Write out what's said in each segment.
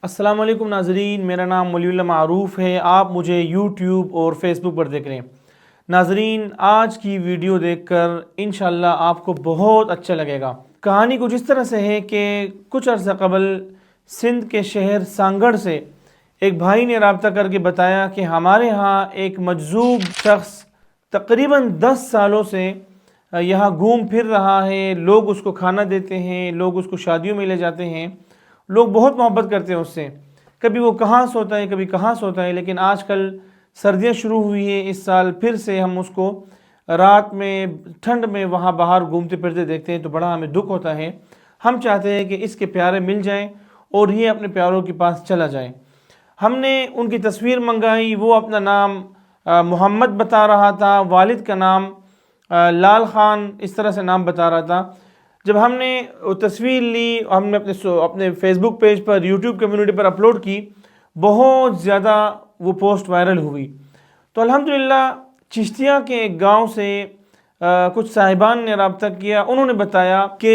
السلام علیکم ناظرین، میرا نام ولی اللہ معروف ہے۔ آپ مجھے یوٹیوب اور فیس بک پر دیکھ رہے ہیں۔ ناظرین، آج کی ویڈیو دیکھ کر انشاءاللہ آپ کو بہت اچھا لگے گا۔ کہانی کچھ اس طرح سے ہے کہ کچھ عرصہ قبل سندھ کے شہر سانگڑ سے ایک بھائی نے رابطہ کر کے بتایا کہ ہمارے ہاں ایک مجذوب شخص تقریباً 10 سالوں سے یہاں گھوم پھر رہا ہے، لوگ اس کو کھانا دیتے ہیں، لوگ اس کو شادیوں میں لے جاتے ہیں، لوگ بہت محبت کرتے ہیں اس سے۔ کبھی وہ کہاں سوتا ہے، کبھی کہاں سوتا ہے، لیکن آج کل سردیاں شروع ہوئی ہیں، اس سال پھر سے ہم اس کو رات میں ٹھنڈ میں وہاں باہر گھومتے پھرتے دیکھتے ہیں تو بڑا ہمیں دکھ ہوتا ہے۔ ہم چاہتے ہیں کہ اس کے پیارے مل جائیں اور یہ اپنے پیاروں کے پاس چلا جائے۔ ہم نے ان کی تصویر منگائی، وہ اپنا نام محمد بتا رہا تھا، والد کا نام لال خان اس طرح سے نام بتا رہا تھا۔ جب ہم نے وہ تصویر لی، ہم نے اپنے فیس بک پیج پر، یوٹیوب کمیونٹی پر اپلوڈ کی، بہت زیادہ وہ پوسٹ وائرل ہوئی۔ تو الحمدللہ چشتیہ کے ایک گاؤں سے کچھ صاحبان نے رابطہ کیا، انہوں نے بتایا کہ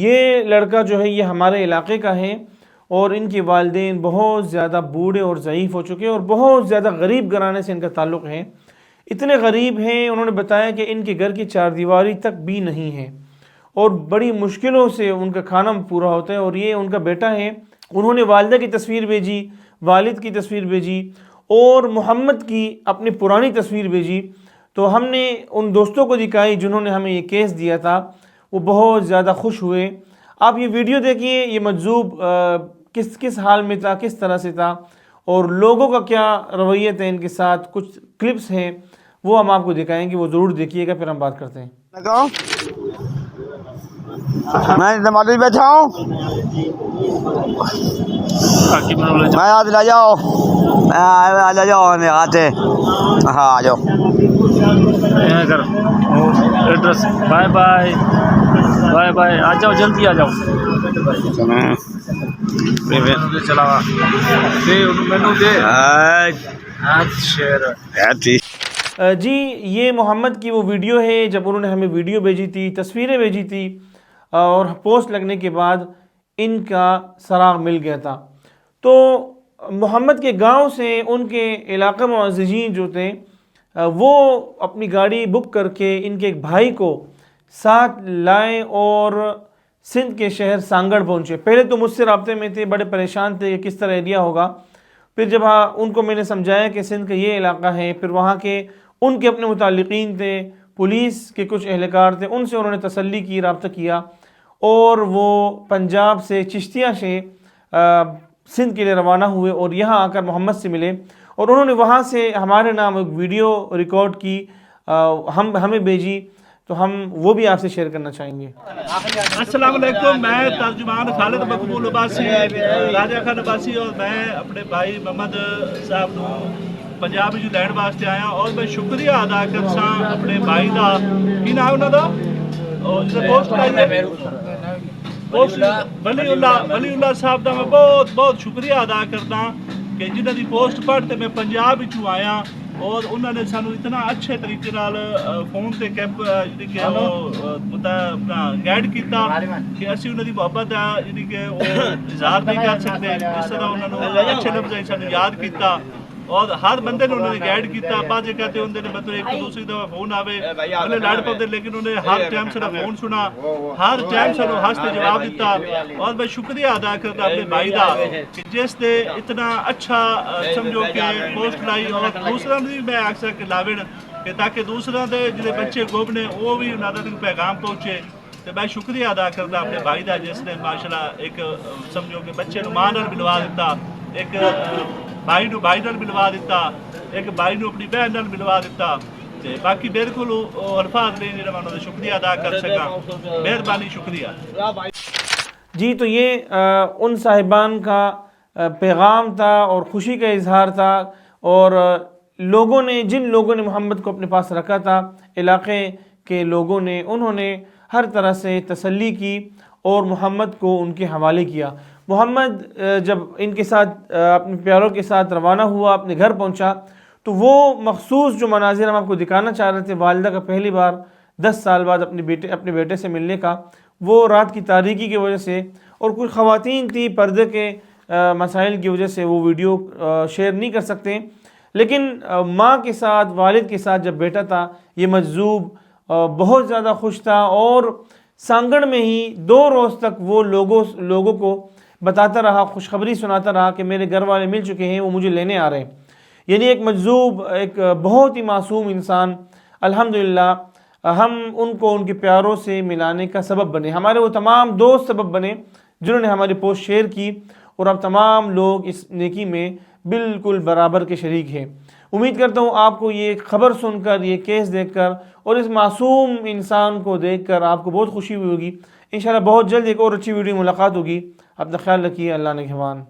یہ لڑکا جو ہے یہ ہمارے علاقے کا ہے اور ان کے والدین بہت زیادہ بوڑھے اور ضعیف ہو چکے اور بہت زیادہ غریب گھرانے سے ان کا تعلق ہے۔ اتنے غریب ہیں، انہوں نے بتایا کہ ان کے گھر کی چار دیواری تک بھی نہیں ہے اور بڑی مشکلوں سے ان کا کھانا پورا ہوتا ہے، اور یہ ان کا بیٹا ہے۔ انہوں نے والدہ کی تصویر بھیجی، والد کی تصویر بھیجی اور محمد کی اپنی پرانی تصویر بھیجی۔ تو ہم نے ان دوستوں کو دکھائی جنہوں نے ہمیں یہ کیس دیا تھا، وہ بہت زیادہ خوش ہوئے۔ آپ یہ ویڈیو دیکھیے، یہ مجذوب کس حال میں تھا، کس طرح سے تھا، اور لوگوں کا کیا رویت ہے ان کے ساتھ۔ کچھ کلپس ہیں وہ ہم آپ کو دکھائیں گے، وہ ضرور دیکھیے گا، پھر ہم بات کرتے ہیں۔ میں نماز میں بیٹھا ہوں، میں آج لے جاؤ، لے جاؤ میرے ہاتھ سے۔ ہاں آ جاؤ address. Bye bye bye bye, آ جاؤ جلدی آ جاؤ۔ چلا جی یہ محمد کی وہ ویڈیو ہے جب انہوں نے ہمیں ویڈیو بھیجی تھی، تصویریں بھیجی تھی، اور پوسٹ لگنے کے بعد ان کا سراغ مل گیا تھا۔ تو محمد کے گاؤں سے ان کے علاقہ معززین جو تھے وہ اپنی گاڑی بک کر کے ان کے ایک بھائی کو ساتھ لائے اور سندھ کے شہر سانگڑ پہنچے۔ پہلے تو مجھ سے رابطے میں تھے، بڑے پریشان تھے کہ کس طرح ایریا ہوگا۔ پھر جب ان کو میں نے سمجھایا کہ سندھ کا یہ علاقہ ہے، پھر وہاں کے ان کے اپنے متعلقین تھے، پولیس کے کچھ اہلکار تھے، ان سے انہوں نے تسلی کی، رابطہ کیا، اور وہ پنجاب سے چشتیہ سے سندھ کے لیے روانہ ہوئے اور یہاں آ کر محمد سے ملے، اور انہوں نے وہاں سے ہمارے نام ایک ویڈیو ریکارڈ کی، ہمیں بھیجی، تو ہم وہ بھی آپ سے شیئر کرنا چاہیں گے۔ السلام علیکم، میں ترجمان خالد مقبول عباسی، راجہ خان عباسی، اور میں اپنے بھائی محمد صاحب نو پنجاب جو لین واسطے آیا، اور میں شکریہ ادا کرسا اپنے بھائی دا، کی نام انہوں دا پوسٹ ولی اللہ صاحب دا میں بہت بہت شکریہ ادا کرتا کہ جنہ دی پوسٹ پڑھتے میں پنجاب چوں آیا، اور انہوں نے سانو اتنا اچھے طریقے نال فون تے کیمپ گائیڈ کیتا کہ اسی انہوں دی محبت ہے کہ اظہار نہیں کر سکتے، اس طرح انہوں نے اچھے لفظ سانو یاد کیتا، اور ہر بندے نے انہوں نے گائیڈ کیتا۔ بعض کہتے ہوندے نے مطلب ایک دوسری دفعہ فون آوے بلے لڑ پاتے، لیکن انہوں نے ہر ٹائم سے فون سنا، ہر ٹائم سے ہنستے جواب دیتا، اور میں شکریہ ادا کرتا اپنے بھائی دا کہ جس نے اتنا اچھا سمجھو کہ پوسٹ لائی، اور دوسرا بھی میں آخر کہ لاوڑ کہ تاکہ دوسرا دے جڑے بچے گم نے وہ بھی انہوں تک پیغام پہنچے۔ تو میں شکریہ ادا کرتا اپنے بھائی دا جس نے ماشاءاللہ ایک سمجھو کہ بچے نو ماں نال ملوا دیتا، ایک بھائی نو بھائی نال ملوا دیتا، ایک بھائی نو اپنی بہن نال ملوا دیتا۔ باقی میرے کو الفاظ نہیں جڑا میں انہوں نے شکریہ ادا کر سکا، مہربانی، شکریہ۔ جی تو یہ ان صاحبان کا پیغام تھا اور خوشی کا اظہار تھا، اور لوگوں نے، جن لوگوں نے محمد کو اپنے پاس رکھا تھا، علاقے کے لوگوں نے، انہوں نے ہر طرح سے تسلی کی اور محمد کو ان کے حوالے کیا۔ محمد جب ان کے ساتھ اپنے پیاروں کے ساتھ روانہ ہوا، اپنے گھر پہنچا، تو وہ مخصوص جو مناظر ہم آپ کو دکھانا چاہ رہے تھے، والدہ کا پہلی بار 10 سال بعد اپنے بیٹے سے ملنے کا، وہ رات کی تاریکی کی وجہ سے، اور کچھ خواتین تھی پردے کے مسائل کی وجہ سے وہ ویڈیو شیئر نہیں کر سکتے، لیکن ماں کے ساتھ، والد کے ساتھ جب بیٹا تھا یہ مجذوب بہت زیادہ خوش تھا، اور سانگڑ میں ہی 2 روز تک وہ لوگوں کو بتاتا رہا، خوشخبری سناتا رہا کہ میرے گھر والے مل چکے ہیں، وہ مجھے لینے آ رہے ہیں۔ یعنی ایک مجذوب، ایک بہت ہی معصوم انسان، الحمدللہ ہم ان کو ان کے پیاروں سے ملانے کا سبب بنے، ہمارے وہ تمام دوست سبب بنے جنہوں نے ہماری پوسٹ شیئر کی، اور اب تمام لوگ اس نیکی میں بالکل برابر کے شریک ہیں۔ امید کرتا ہوں آپ کو یہ خبر سن کر، یہ کیس دیکھ کر اور اس معصوم انسان کو دیکھ کر آپ کو بہت خوشی ہوئی ہوگی۔ انشاءاللہ بہت جلد ایک اور اچھی ویڈیو ملاقات ہوگی۔ اپنا خیال رکھیے، اللہ نگہبان۔